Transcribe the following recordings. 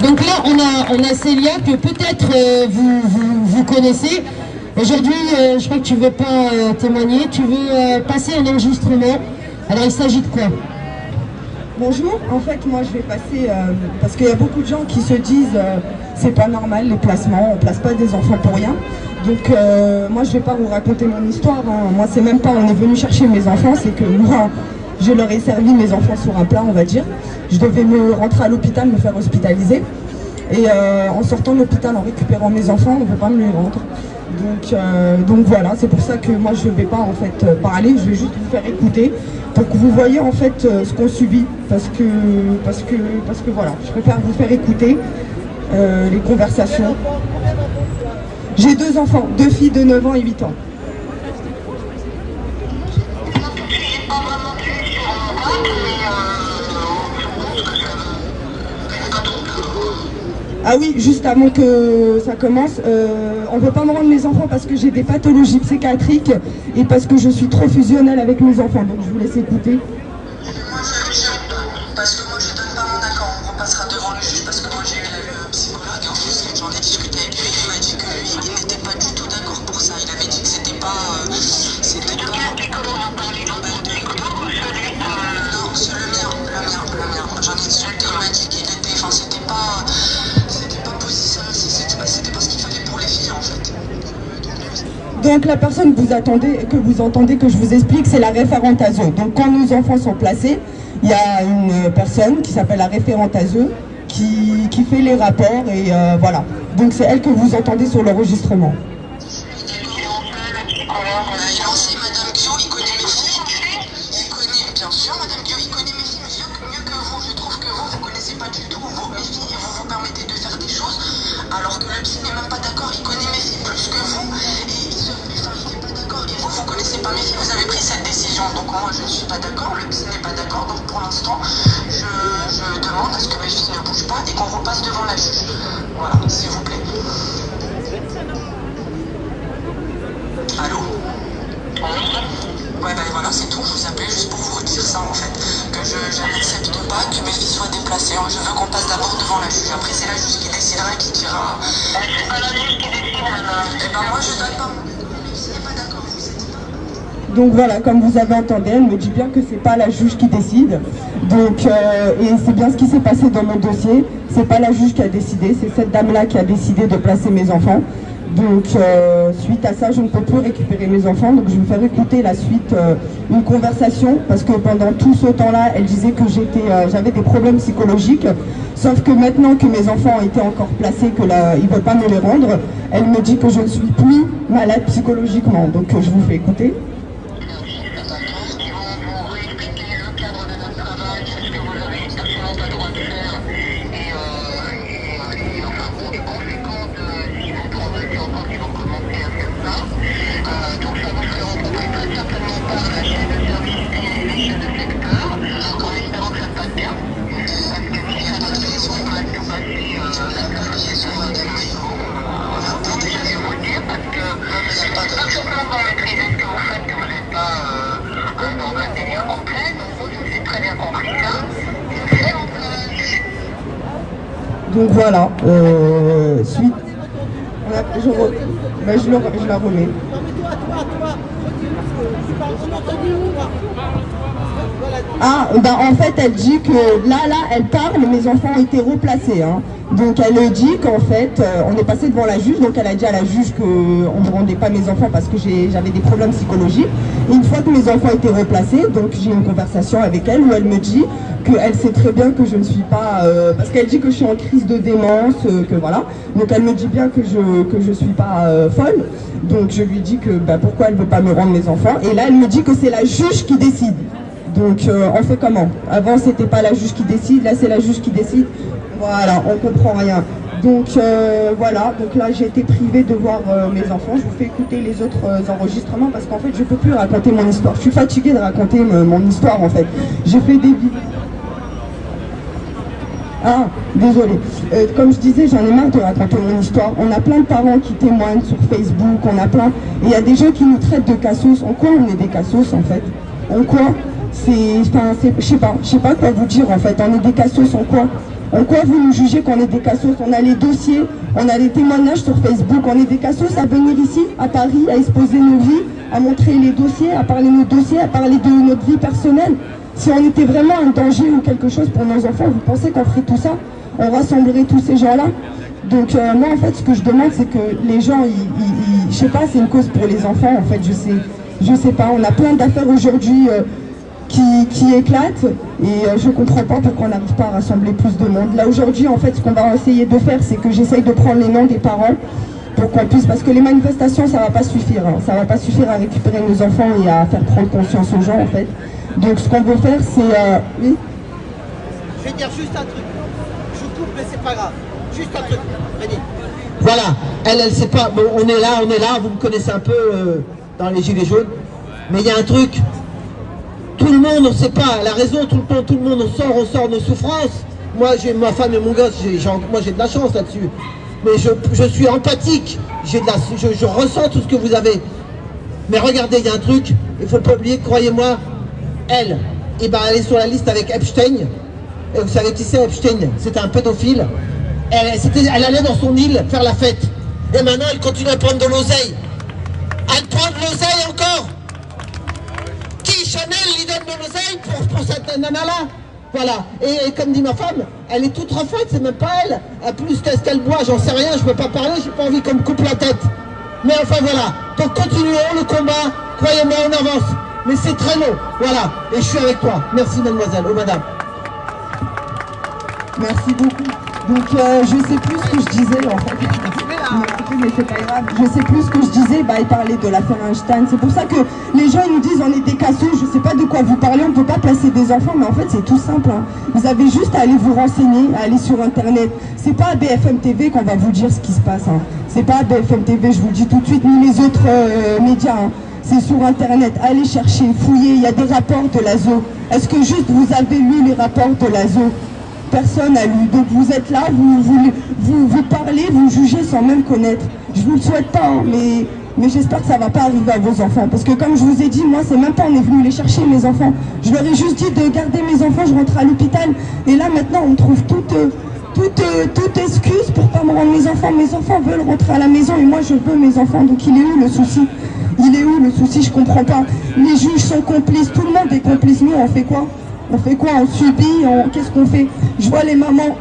Donc là, on a Célia que peut-être vous connaissez. Aujourd'hui, je crois que tu ne veux pas témoigner, tu veux passer un enregistrement. Alors il s'agit de quoi? Bonjour, en fait moi je vais passer, parce qu'il y a beaucoup de gens qui se disent c'est pas normal les placements, on place pas des enfants pour rien. Donc moi je vais pas vous raconter mon histoire, hein. Moi c'est même pas on est venu chercher mes enfants, c'est que moi je leur ai servi mes enfants sur un plat on va dire. Je devais me rentrer à l'hôpital, me faire hospitaliser. Et en sortant de l'hôpital, en récupérant mes enfants, on ne veut pas me les rendre. Donc voilà, c'est pour ça que moi je ne vais pas en fait parler, je vais juste vous faire écouter pour que vous voyez en fait ce qu'on subit, parce que voilà, je préfère vous faire écouter les conversations. J'ai 2 enfants, 2 filles de 9 ans et 8 ans. Ah oui, juste avant que ça commence, on ne veut pas me rendre mes enfants parce que j'ai des pathologies psychiatriques et parce que je suis trop fusionnelle avec mes enfants, donc je vous laisse écouter. Moi parce que moi je donne pas mon accord, on repassera devant le juge parce que moi j'ai eu le psychologue, en plus j'en ai discuté avec lui, il m'a dit qu'il n'était pas du tout d'accord pour ça, il avait dit que c'était pas... Non, c'est le mien, j'en ai discuté, il m'a dit qu'il était... Enfin c'était pas possible, c'était pas ce qu'il fallait pour les filles en fait. Donc la personne que vous entendez que je vous explique, c'est la référente ASE. Donc quand nos enfants sont placés, il y a une personne qui s'appelle la référente ASE qui fait les rapports et voilà. Donc c'est elle que vous entendez sur l'enregistrement. Madame Guillaume, il connaît mes filles. Il connaît, bien sûr, Madame Guillaume, il connaît mes filles mieux que vous. Je trouve que vous connaissez pas du tout mes filles et vous vous permettez de faire des choses alors que le psy n'est même pas d'accord. Il connaît mes filles plus que vous et il n'est pas d'accord. Et vous connaissez pas mes filles, vous avez pris cette décision. Donc moi, je ne suis pas d'accord, le psy n'est pas d'accord. Donc pour l'instant, je demande à ce que mes filles ne bougent pas et qu'on repasse devant la juge. Voilà, s'il vous plaît. Allô? Ouais, ben voilà, c'est tout. Je vous appelais juste pour vous dire ça en fait. Que je n'accepte pas que mes filles soient déplacées. Je veux qu'on passe d'abord devant la juge. Après, c'est la juge qui décidera et qui dira. C'est pas la juge qui décide, madame. Eh ben, moi, je donne pas mon accord. Mais si n'est pas d'accord, vous êtes pas. Donc voilà, comme vous avez entendu, elle me dit bien que c'est pas la juge qui décide. Donc, et c'est bien ce qui s'est passé dans mon dossier. C'est pas la juge qui a décidé, c'est cette dame-là qui a décidé de placer mes enfants. Donc suite à ça, je ne peux plus récupérer mes enfants. Donc je vais faire écouter la suite une conversation parce que pendant tout ce temps-là, elle disait que j'avais des problèmes psychologiques. Sauf que maintenant que mes enfants ont été encore placés, que là, ils ne veulent pas me les rendre, elle me dit que je ne suis plus malade psychologiquement. Donc je vous fais écouter. Donc voilà, suite, je la remets. Ah, ben en fait, elle dit que là, elle parle, mes enfants ont été replacés. Hein. Donc elle dit qu'en fait, on est passé devant la juge, donc elle a dit à la juge qu'on ne me rendait pas mes enfants parce que j'avais des problèmes psychologiques. Et une fois que mes enfants étaient replacés, donc j'ai une conversation avec elle où elle me dit qu'elle sait très bien que je ne suis pas... parce qu'elle dit que je suis en crise de démence, que voilà. Donc elle me dit bien que je suis pas folle. Donc je lui dis que pourquoi elle ne veut pas me rendre mes enfants. Et là, elle me dit que c'est la juge qui décide. Donc on fait comment? Avant c'était pas la juge qui décide, là c'est la juge qui décide. Voilà, on comprend rien. Donc voilà, donc là j'ai été privée de voir mes enfants. Je vous fais écouter les autres enregistrements parce qu'en fait je peux plus raconter mon histoire. Je suis fatiguée de raconter mon histoire en fait. J'ai fait des vidéos. Ah, désolé. Comme je disais, j'en ai marre de raconter mon histoire. On a plein de parents qui témoignent sur Facebook, on a plein... Et il y a des gens qui nous traitent de cassos. En quoi on est des cassos en fait? En quoi? Je sais pas quoi vous dire en fait. On est des cassos en quoi? En quoi vous nous jugez qu'on est des cassos? On a les dossiers, on a les témoignages sur Facebook, on est des cassos à venir ici, à Paris, à exposer nos vies, à montrer les dossiers, à parler de nos dossiers, à parler de notre vie personnelle. Si on était vraiment un danger ou quelque chose pour nos enfants, vous pensez qu'on ferait tout ça? On rassemblerait tous ces gens-là? Donc moi en fait ce que je demande c'est que les gens, je sais pas, c'est une cause pour les enfants en fait, je sais pas, on a plein d'affaires aujourd'hui qui éclatent et je comprends pas pourquoi on n'arrive pas à rassembler plus de monde. Là aujourd'hui en fait ce qu'on va essayer de faire c'est que j'essaye de prendre les noms des parents pour qu'on puisse, parce que les manifestations ça va pas suffire, hein. Ça va pas suffire à récupérer nos enfants et à faire prendre conscience aux gens en fait. Donc ce qu'on veut faire c'est... oui. Je vais dire juste un truc, je coupe mais c'est pas grave. Juste un truc, Freddy. Voilà, elle sait pas, bon, on est là, vous me connaissez un peu dans les gilets jaunes, mais il y a un truc, tout le monde, on sait pas, elle a raison, tout le temps, tout le monde, on sort nos souffrances. Moi, j'ai ma femme et mon gosse, moi j'ai de la chance là-dessus, mais je suis empathique, je ressens tout ce que vous avez. Mais regardez, il y a un truc, il faut pas oublier, croyez-moi, elle est sur la liste avec Epstein, et vous savez qui c'est Epstein? C'était un pédophile. Elle allait dans son île faire la fête. Et maintenant, elle continue à prendre de l'oseille. Elle prend de l'oseille encore. Qui, Chanel, lui donne de l'oseille pour cette nana-là? Voilà. Et comme dit ma femme, elle est toute refaite, c'est même pas elle. Plus qu'est-ce qu'elle boit, j'en sais rien, je peux pas parler, j'ai pas envie qu'on me coupe la tête. Mais enfin voilà. Donc continuons le combat. Croyez-moi, on avance. Mais c'est très long. Voilà. Et je suis avec toi. Merci, mademoiselle ou madame. Merci beaucoup. Donc je sais plus ce que je disais en fait. Mais c'est pas grave. Je sais plus ce que je disais, il parlait de l'affaire Einstein. C'est pour ça que les gens ils nous disent on est des cassos, je sais pas de quoi vous parlez, on peut pas placer des enfants, mais en fait c'est tout simple. Hein. Vous avez juste à aller vous renseigner, à aller sur internet. C'est pas à BFM TV qu'on va vous dire ce qui se passe. Hein. C'est pas à BFM TV, je vous le dis tout de suite, ni les autres médias. Hein. C'est sur internet, allez chercher, fouiller, il y a des rapports de l'ASO. Est-ce que juste vous avez lu les rapports de l'ASO? Personne n'a lu. Donc vous êtes là, vous parlez, vous jugez sans même connaître. Je vous le souhaite pas, hein, mais j'espère que ça va pas arriver à vos enfants. Parce que comme je vous ai dit, moi c'est même pas on est venu les chercher mes enfants. Je leur ai juste dit de garder mes enfants, je rentre à l'hôpital. Et là maintenant on me trouve toute excuse pour pas me rendre mes enfants. Mes enfants veulent rentrer à la maison et moi je veux mes enfants. Donc il est où le souci? Il est où le souci? Je comprends pas. Les juges sont complices, tout le monde est complice. Nous on fait quoi? On fait quoi? On subit? Qu'est-ce qu'on fait? Je vois les mamans,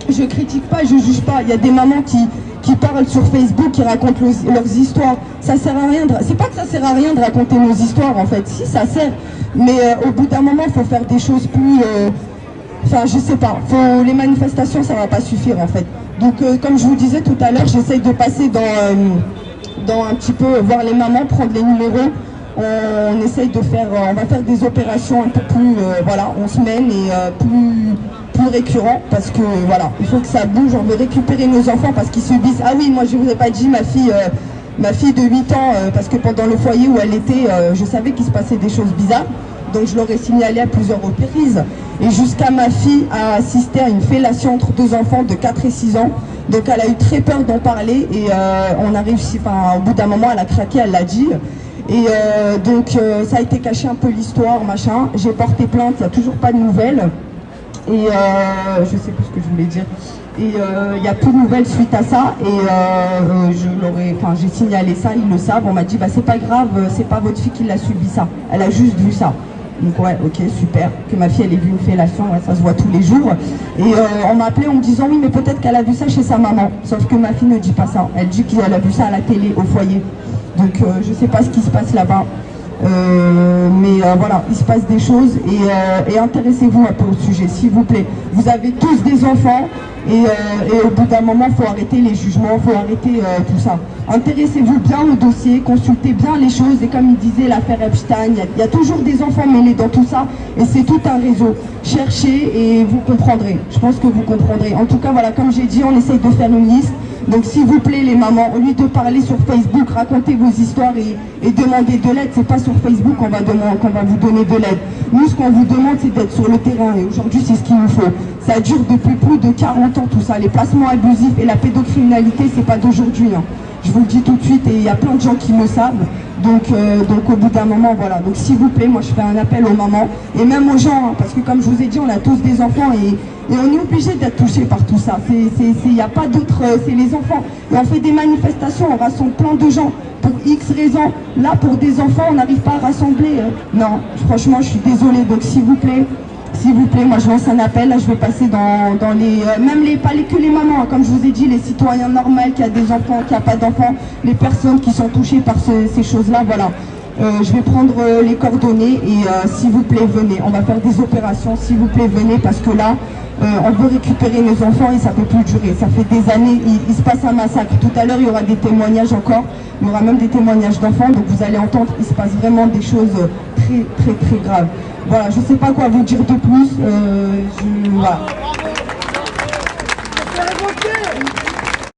je critique pas, je juge pas. Il y a des mamans qui parlent sur Facebook, qui racontent leurs histoires. Ça sert à rien. C'est pas que ça sert à rien de raconter nos histoires en fait. Si, ça sert. Mais au bout d'un moment, il faut faire des choses plus... Enfin, je sais pas. Les manifestations, ça va pas suffire en fait. Donc, comme je vous disais tout à l'heure, j'essaye de passer dans un petit peu, voir les mamans, prendre les numéros. On essaye de faire, on va faire des opérations un peu plus, voilà, en semaine et plus récurrent parce que voilà, il faut que ça bouge. On veut récupérer nos enfants parce qu'ils subissent. Ah oui, moi je vous ai pas dit ma fille de 8 ans parce que pendant le foyer où elle était, je savais qu'il se passait des choses bizarres. Donc je l'aurais signalé à plusieurs reprises. Et jusqu'à ma fille a assisté à une fellation entre deux enfants de 4 et 6 ans. Donc elle a eu très peur d'en parler et on a réussi, enfin au bout d'un moment elle a craqué, elle l'a dit. Et donc ça a été caché un peu l'histoire, machin. J'ai porté plainte, il n'y a toujours pas de nouvelles. Et je sais plus ce que je voulais dire. Et il n'y a plus de nouvelles suite à ça. Et j'ai signalé ça, ils le savent. On m'a dit, c'est pas grave, c'est pas votre fille qui l'a subi ça. Elle a juste vu ça. Donc ouais, ok, super. Que ma fille, elle ait vu une fellation, ouais, ça se voit tous les jours. Et on m'a appelé en me disant, oui, mais peut-être qu'elle a vu ça chez sa maman. Sauf que ma fille ne dit pas ça. Elle dit qu'elle a vu ça à la télé, au foyer. Donc je sais pas ce qui se passe là-bas. Mais voilà, il se passe des choses et intéressez-vous un peu au sujet, s'il vous plaît. Vous avez tous des enfants et au bout d'un moment, il faut arrêter les jugements, il faut arrêter tout ça. Intéressez-vous bien au dossier, consultez bien les choses et comme il disait, l'affaire Epstein, il y a toujours des enfants mêlés dans tout ça et c'est tout un réseau. Cherchez et vous comprendrez, je pense que vous comprendrez. En tout cas, voilà, comme j'ai dit, on essaye de faire une liste. Donc s'il vous plaît les mamans, au lieu de parler sur Facebook, racontez vos histoires et demandez de l'aide. C'est pas sur Facebook qu'on va vous donner de l'aide. Nous ce qu'on vous demande c'est d'être sur le terrain et aujourd'hui c'est ce qu'il nous faut. Ça dure depuis plus de 40 ans tout ça. Les placements abusifs et la pédocriminalité c'est pas d'aujourd'hui. Hein. Je vous le dis tout de suite et il y a plein de gens qui le savent. Donc au bout d'un moment, voilà. Donc s'il vous plaît, moi je fais un appel aux mamans et même aux gens, hein, parce que comme je vous ai dit, on a tous des enfants et on est obligé d'être touchés par tout ça. Il n'y a pas d'autre, c'est les enfants. Et on fait des manifestations, on rassemble plein de gens pour X raisons. Là, pour des enfants, on n'arrive pas à rassembler. Non, franchement, je suis désolée. Donc s'il vous plaît, moi je lance un appel, là je vais passer dans les, que les mamans, hein, comme je vous ai dit, les citoyens normaux, qui a des enfants, qui a pas d'enfants, les personnes qui sont touchées par ces choses-là, voilà. Je vais prendre les coordonnées et s'il vous plaît venez, on va faire des opérations, s'il vous plaît venez, parce que là, on veut récupérer nos enfants et ça ne peut plus durer, ça fait des années, il se passe un massacre. Tout à l'heure il y aura des témoignages encore, il y aura même des témoignages d'enfants, donc vous allez entendre, il se passe vraiment des choses très très très graves. Voilà, je ne sais pas quoi vous dire de plus, voilà.